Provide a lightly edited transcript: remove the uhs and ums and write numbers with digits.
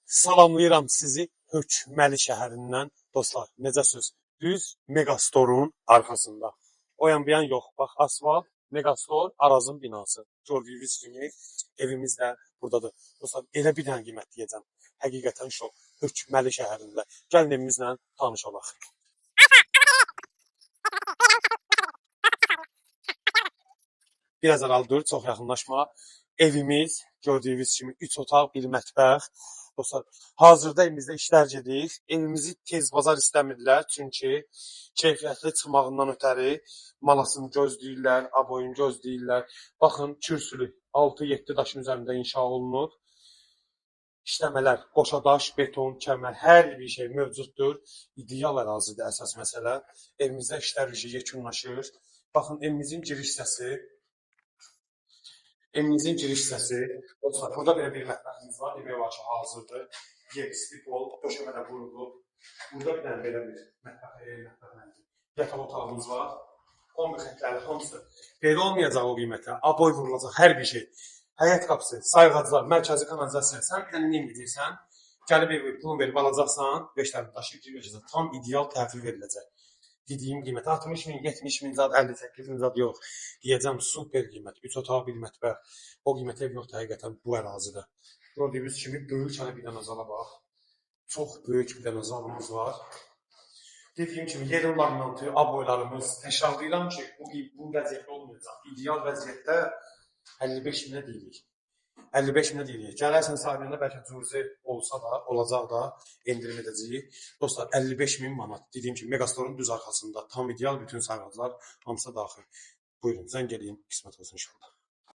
Salamlayıram sizi Hökməli şəhərindən dostlar. Necəsiz? Düz Megastorun arxasında. O yan bu yan yox. Bax asfalt, Megastor, Arazın binası. Gördüyünüz kimi evimiz də buradadır. Dostlar elə bir dənə qiymət deyəcəm. Həqiqətən şok. Hökməli şəhərində. Gəlin evimizlə tanış olaq. Biraz aralı dur, çox yaxınlaşma. Evimiz gördüyünüz kimi 3 otaq, 1 mətbəx. Dostlar, hazırda evimizdə işlər gedir. Evimizi tez bazar istəmirlər, çünki keyfiyyətli çıxmağından ötəri malasını gözləyirlər, aboyunu gözləyirlər. Baxın, kürsülü 6-7 daşın üzərində inşa olunub. İşləmələr, qoşadaş, beton, kəmər, hər bir şey mövcuddur. İdeal ərazidir əsas məsələ. Evimizdə işlər yekunlaşır. Baxın, evimizin giriş hissəsi. Evimizin giriş hissəsi. Dostlar, burada belə bir mətbəximiz var. Demək olar ki, hazırdır. Yeksli pol, döşəmə də vurulub. Burada bir dənə belə bir mətbəx, yataq otağımız var. Kombi xətləri hamısı belə olmayacaq o qiymətə. Aboy vurulacaq hər bir şey. Həyət qapısı, sayğaclar, mərkəzi kanalizasiya. Sən bir dənə nə edəcəksən? Gəlib evi pulun verib alacaqsan, 5 dənə daşıyıb girəcəksən. Tam ideal təhvil veriləcək. Dediyim qiymət 60 min, 70 min zad, 58 min zad yox. Deyəcəm super qiymət. 3 otaq, 1 mətbəx. O qiymətə ev yoxdur həqiqətən bu ərazidə. Gördüyünüz kimi böyük bir dənə zala bax. Çox böyük bir dənə zalımız var. Dediyim kimi yerin laminatı, aboylarımız. Təşəkkürlər ki, bu vəziyyətdə olmayacaq. İdeal vəziyyətdə 55 minə deyirik. 55 minə deyirik. Gələrsən sahibində bəlkə cüzi olsa da, olacaq da endirim edəcəyik. Dostlar 55 min manat. Dediyim kimi Megastorun düz arxasında tam ideal bütün sayğaclar hamısı daxil. Buyurun, zəng eləyin, qismət olsun inşallah.